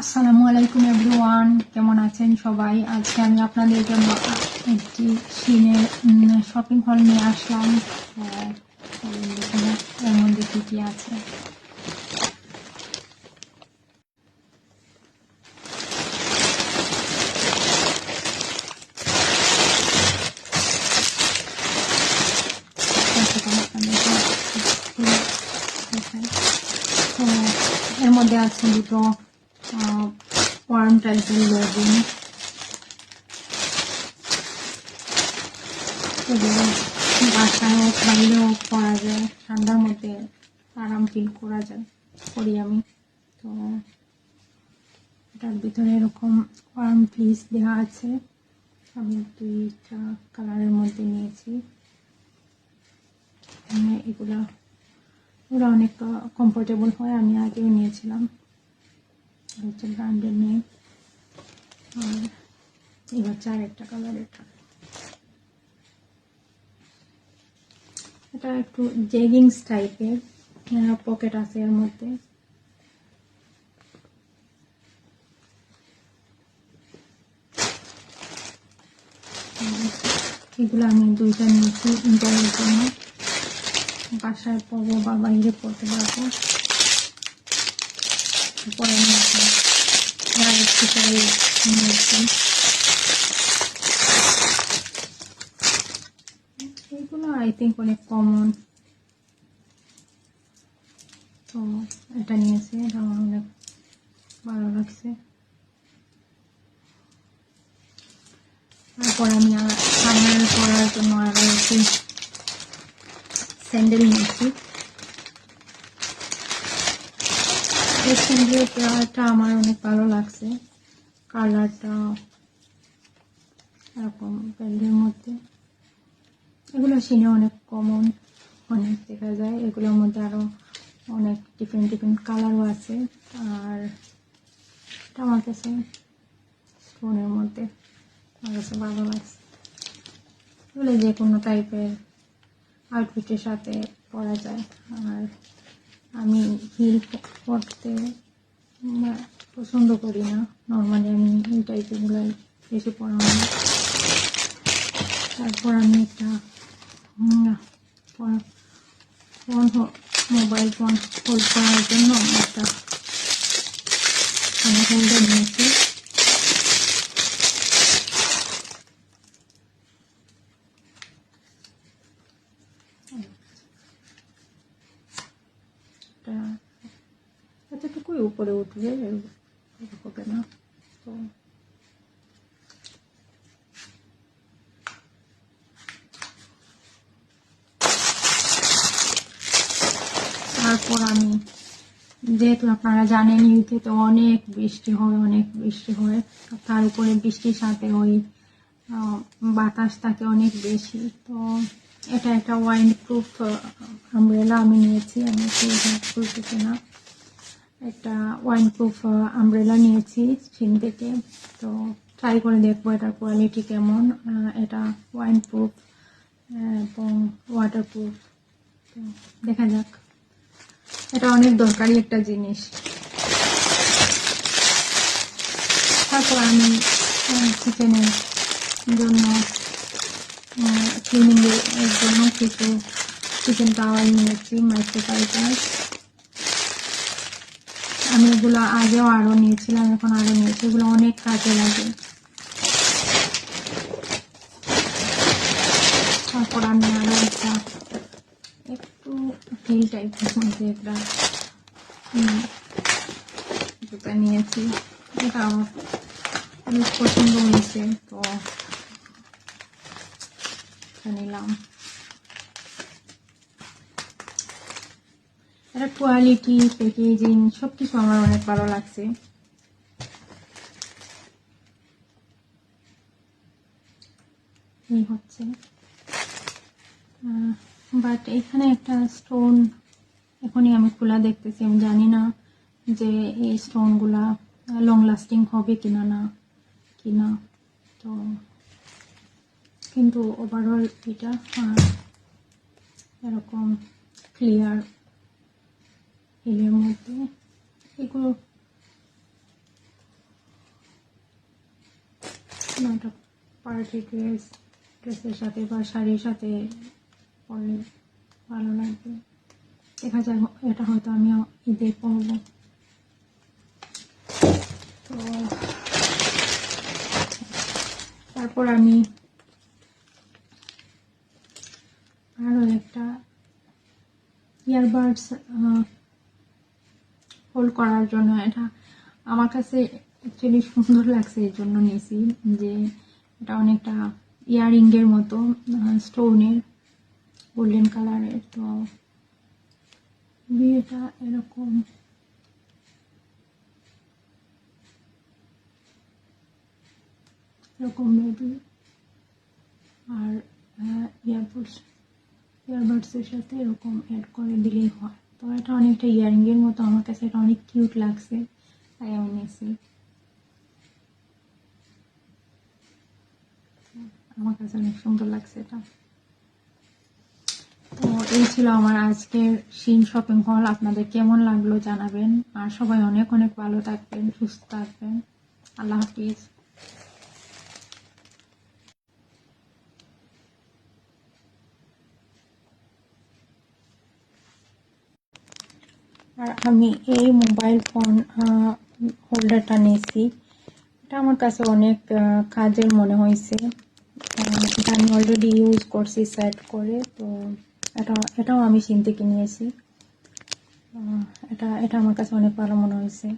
আসসালামু আলাইকুম এভরিওয়ান, কেমন আছেন সবাই? আজকে আমি আপনাদের জন্য একটি শিনের শপিং হল নিয়ে আসলাম। এর মধ্যে কি কি আছে। তো এর মধ্যে আছে দুটো ওয়ার্ম টাইপের লেগিং, এগুলো বাসায় হোক বাইরে হোক পরা যায়, ঠান্ডার মধ্যে আরাম ফিল করি আমি। তো এটার ভিতরে এরকম ওয়ার্ম ফ্লিস দেওয়া আছে। আমি দুইটা কালারের মধ্যে নিয়েছি। এগুলো অনেক কমফোর্টেবল হয়, আমি আগেও নিয়েছিলাম। হচ্ছে ব্র্যান্ডের নেই। আর এই হচ্ছে আরেকটা কালার। এটা একটু জেগিংস টাইপের, পকেট আছে এর মধ্যে। এগুলো আমি দুইটা নিয়েছি ইন্টারের জন্য, বাসায় পরবো বা বাইরে পড়তে পারবো। পরে নিয়েছি এইগুলো আই থিঙ্ক অনেক কমন। তো এটা নিয়েছি, এটা আমার অনেক ভালো লাগছে। তারপর আমি সামনের পরার জন্য আরো একটি স্যান্ডেল নিয়েছি। এই স্যান্ডেলটা আমার অনেক ভালো লাগছে, কালারটা এরকম ব্যান্ডের মধ্যে। এগুলো সিনে অনেক কমন, অনেক দেখা যায়। এগুলোর মধ্যে আরো অনেক ডিফারেন্ট ডিফারেন্ট কালারও আছে। আর এটা আমার কাছে স্টোনের মধ্যে আমার কাছে ভালো লাগছে। এগুলো যে কোনো টাইপের আউটফিটের সাথে পরা যায়। আর আমি হিল পরতে পছন্দ করি না, নর্মালি আমি এই টাইপের গুলাই বেশি পরা হয়। তারপর আমি একটা মোবাইল ফোন হোল্ড করার জন্য একটা হোল্ডার নিয়েছি। এতটুকুই উপরে উঠবে, হবে না। তো তারপর আমি, যেহেতু আপনারা জানেন ইউকে তো অনেক বৃষ্টি হয়, তার উপরে বৃষ্টির সাথে ওই বাতাস থাকে অনেক বেশি। তো এটা একটা ওয়াইন্ড প্রুফ আমব্রেলা আমি নিয়েছি। আমি খুলতেছি না, একটা ওয়াইন্ড প্রুফ আমব্রেলা নিয়েছি চীন থেকে। তো ট্রাই করে দেখবো এটার কোয়ালিটি কেমন। এটা ওয়াইন্ড প্রুফ এবং ওয়াটার প্রুফ, তো দেখা যাক। এটা অনেক দরকারি একটা জিনিস। তারপর আমি কিচেনের জন্য ক্লিনিং এর জন্য কিছু কিচেন টাওয়াল নিয়েছি, মাইক্রোফাইবার। আমি এগুলো আগেও আরো নিয়েছিলাম, এখন আরো নিয়েছি। এগুলো অনেক কাজে লাগে। তারপর আমি আরো একটা একটু হিল টাইপের মধ্যে একটা জুতা নিয়েছি। এটা আমার অনেক পছন্দ হয়েছে, তো নিলাম। এটা কোয়ালিটি, প্যাকেজিং সবকিছু আমার অনেক ভালো লাগছে। এই হচ্ছে, বাট এখানে একটা স্টোন এখনই আমি খোলা দেখতেছি। আমি জানি না যে এই স্টোনগুলা লং লাস্টিং হবে কিনা। তো কিন্তু ওভারঅল এটা এরকম ক্লিয়ার হিলের মধ্যে। এগুলো পার্টি ড্রেসের সাথে বা শাড়ির সাথে পরলে ভালো লাগবে। দেখা যায় এটা হয়তো আমি ঈদে পরবো। তো তারপর আমি আরও একটা ইয়ারবাডস হোল্ড করার জন্য, এটা আমার কাছে অ্যাকচুয়ালি সুন্দর লাগছে, এই জন্য নিয়েছি। যে এটা অনেকটা ইয়াররিংয়ের মতো, স্টোনের, গোল্ডেন কালারের। তো বিয়েটা এরকম মেবি। আর ইয়ারবাডসের সাথে এরকম অ্যাড করে দিলেই হয়। তো এটা অনেকটা ইয়াররিংয়ের মতো, আমার কাছে এটা অনেক কিউট লাগছে, তাই আমি নিয়েছি। আমার কাছে অনেক সুন্দর লাগছে এটা। তো এই ছিল আমার আজকের শিন শপিং হল। আপনাদের কেমন লাগলো জানাবেন। আর সবাই অনেক অনেক ভালো থাকবেন, সুস্থ থাকবেন। আল্লাহ হাফিজ। আর আমি এই মোবাইল ফোন হোল্ডারটা নিয়েছি, এটা আমার কাছে অনেক কাজের মনে হয়েছে। এটা আমি অলরেডি ইউজ করছি সেট করে। তো এটাও আমি শিন থেকে নিয়েছি। এটা আমার কাছে অনেক ভালো মনে হয়েছে।